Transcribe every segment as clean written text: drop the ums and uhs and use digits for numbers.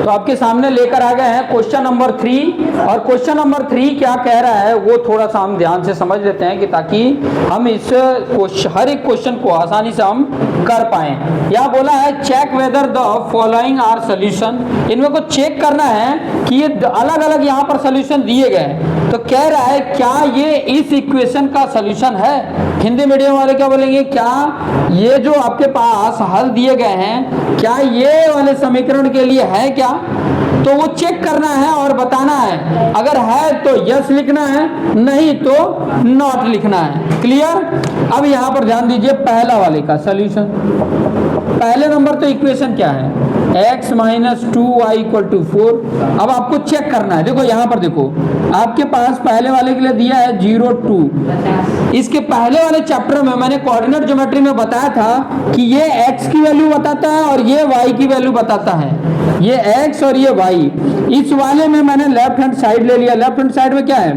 तो आपके सामने लेकर आ गए हैं क्वेश्चन नंबर 3। और क्वेश्चन नंबर 3 क्या कह रहा है वो थोड़ा सा हम ध्यान से समझ लेते हैं कि ताकि हम इस हर एक क्वेश्चन को आसानी से हम कर पाए। यहाँ बोला है check whether the following are solution. इनमें को चेक करना है कि ये अलग अलग यहाँ पर सोल्यूशन दिए गए। तो कह रहा है क्या ये इस इक्वेशन का सोल्यूशन है। हिंदी मीडियम वाले क्या बोलेंगे, क्या ये जो आपके पास हल दिए गए हैं क्या ये वाले समीकरण के लिए है क्या। तो वो चेक करना है और बताना है। अगर है तो यस लिखना है, नहीं तो नॉट लिखना है। क्लियर। अब यहाँ पर ध्यान दीजिए पहला वाले का सोल्यूशन। पहले नंबर तो इक्वेशन क्या है, x minus 2y equal to 4। अब आपको चेक करना है। देखो यहाँ पर देखो आपके पास पहले वाले के लिए दिया है 0 2। इसके पहले वाले चैप्टर में मैंने कोऑर्डिनेट ज्योमेट्री में बताया था कि ये x की वैल्यू बताता है और ये y की वैल्यू बताता है। ये x और ये y। इस वाले में मैंने लेफ्ट हैंड साइड ले लिया। लेफ्ट हैंड साइड में क्या है,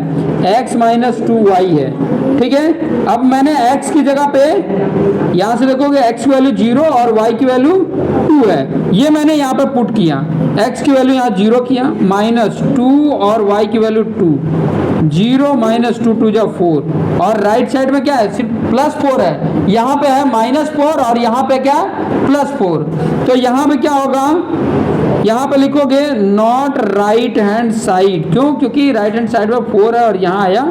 x माइनस 2y है। ठीक है। अब मैंने x की जगह पे यहाँ से देखोगे x की वैल्यू 0 और y की वैल्यू 2 है। ये मैंने यहाँ पे पुट किया, x की वैल्यू यहाँ 0 किया, माइनस 2 और y की वैल्यू 2। 0 माइनस 2 2 जा 4। और राइट साइड में क्या है, सिर्फ प्लस 4 है। यहाँ पे है माइनस 4 और यहाँ पे क्या प्लस 4। तो यहाँ पे क्या होगा, यहाँ पे लिखोगे नॉट राइट हैंड साइड। क्यों, क्योंकि राइट हैंड साइड में 4 है और यहाँ आया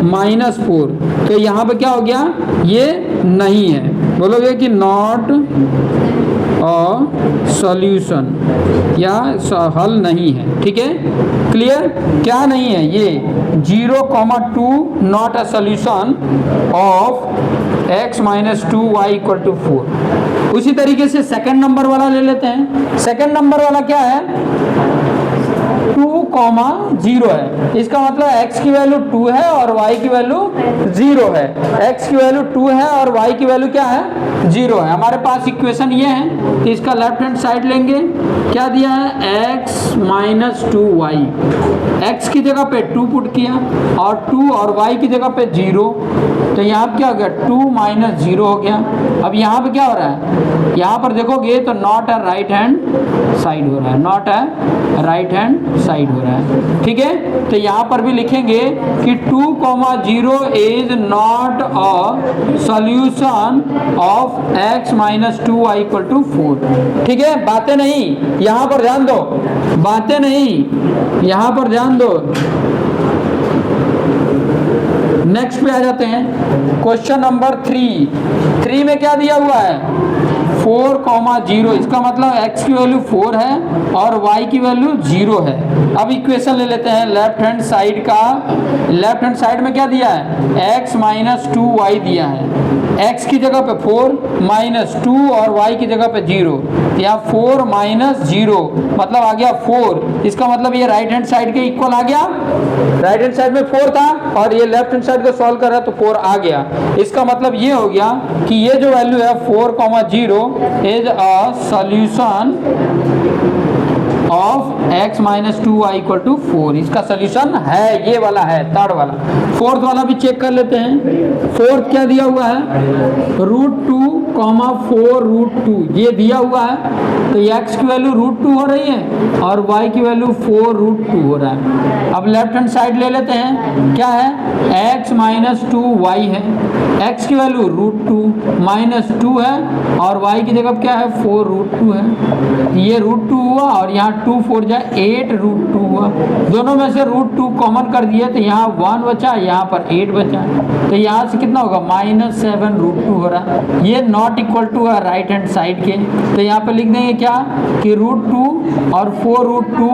माइनस 4। तो यहाँ पे क्या हो गया, ये नहीं है। बोलोगे कि नॉट अ सॉल्यूशन, या हल नहीं है। ठीक है। क्लियर। क्या नहीं है, ये 0,2 not a solution of x minus 2y equal to 4। उसी तरीके से सेकंड नंबर वाला ले लेते हैं। सेकंड नंबर वाला क्या है, 2,0 है। इसका मतलब x की वैल्यू 2 है और y की वैल्यू 0 है। x की वैल्यू 2 है और y की वैल्यू क्या है, 0 है। हमारे पास इक्वेशन ये है तो इसका लेफ्ट हैंड साइड लेंगे। क्या दिया है, x माइनस 2y। x की जगह पे 2 पुट किया और 2 और y की जगह पे 0। तो यहाँ पे क्या हो गया, 2 माइनस 0 हो गया। अब यहाँ पे क्या हो रहा है, यहाँ पर देखोगे तो not a right hand side हो रहा है, not a right hand side हो रहा है। ठीक है। तो यहाँ पर भी लिखेंगे कि 2,0 is not a solution of x minus 2y equal to 4। ठीक है। बातें नहीं, यहाँ पर ध्यान दो, बातें नहीं, यहाँ पर ध्यान दो। नेक्स्ट पे आ जाते हैं। क्वेश्चन नंबर 3 में क्या दिया हुआ है, 4,0। इसका मतलब x की वैल्यू 4 है और y की वैल्यू 0 है। अब इक्वेशन ले लेते हैं लेफ्ट हैंड साइड का। लेफ्ट हैंड साइड में क्या दिया है, x माइनस 2y दिया है। x की जगह पे 4 माइनस 2 और y की जगह पे 0। यहाँ 4 माइनस 0 मतलब आ गया 4। इसका मतलब ये राइट हैंड साइड के इक्वल आ गया। राइट हैंड साइड में 4 था और ये लेफ्ट हैंड साइड को सॉल्व कर रहा है तो 4 आ गया। इसका मतलब ये हो गया कि ये जो वैल्यू है 4,0 is a solution of x minus 2y equal to 4। इसका सोल्यूशन है, ये वाला है, थर्ड वाला। फोर्थ वाला भी चेक कर लेते हैं। फोर्थ क्या दिया हुआ है, √2, 4 √2 ये दिया हुआ है। तो x की वैल्यू √2 हो रही है और y की वैल्यू 4 √2 हो रहा है। अब लेफ्ट हैंड साइड ले लेते हैं। क्या है, x माइनस 2y है। x की वैल्यू √2 माइनस 2 है और y की जगह क्या है, 4 √2 है। ये √2 हुआ और यहाँ 2 4 जा 8 √2 हुआ। दोनों में से √2 कॉमन कर दिए तो यहाँ 1 बचा, यहाँ पर 8 बचा। तो यहाँ से कितना होगा, -7 √2 हो रहा है। ये नॉट इक्वल टू है राइट हैंड साइड के। तो यहाँ पे लिख देंगे क्या कि √2 और 4 √2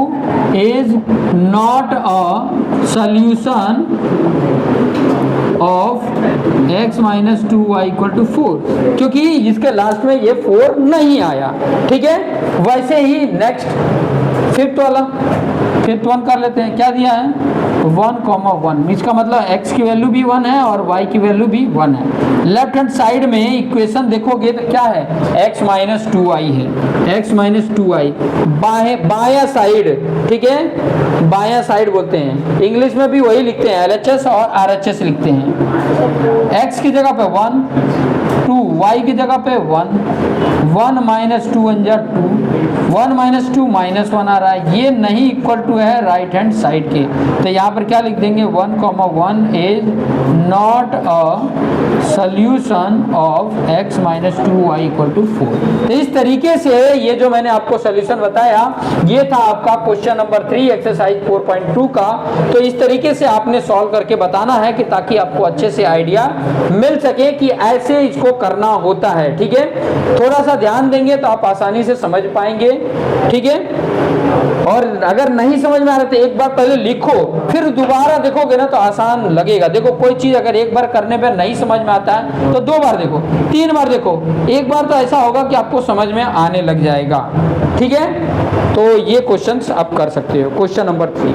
is not a solution of x minus 2y equal to 4, क्योंकि इसके लास्ट में ये 4 नहीं आया। ठीक है। वैसे ही नेक्स्ट फिफ्थ वन कर लेते हैं। क्या दिया है, 1,1। इसका मतलब x की वैल्यू भी 1 है और y की वैल्यू भी 1 है। लेफ्ट हैंड साइड में इक्वेशन देखोगे तो क्या है, x माइनस 2y है। x माइनस 2y बाया साइड। ठीक है, बाया साइड बोलते हैं। इंग्लिश में भी वही लिखते हैं, LHS और RHS लिखते हैं। x की जगह पे 1, 2 y की जगह पे 1 माइनस 2 1 जा 2, 1 माइनस 2 माइनस 1 आ रहा है, ये नहीं इक्वल टू है राइट हैंड साइड के, तो यहाँ पर क्या लिख देंगे 1,1 is not a solution of x minus 2y equal to 4। तो इस तरीके से ये जो मैंने आपको सोल्यूशन बताया ये था आपका क्वेश्चन नंबर 3 एक्सरसाइज 4.2 का। तो इस तरीके से आपने सॉल्व करके बताना है कि ताकि आपको अच्छे से आइडिया मिल सके कि ऐसे इसको करना होता है। ठीक है, थोड़ा सा ध्यान देंगे तो आप आसानी से समझ पाएंगे। ठीक है, और अगर नहीं समझ में आ रहा तो एक बार पहले लिखो, फिर दोबारा देखोगे ना तो आसान लगेगा। देखो कोई चीज अगर एक बार करने पर नहीं समझ में आता है तो 2 बार देखो, 3 बार देखो, एक बार तो ऐसा होगा कि आपको समझ में आने लग जाएगा। ठीक है, तो ये क्वेश्चंस आप कर सकते हो। Question number 3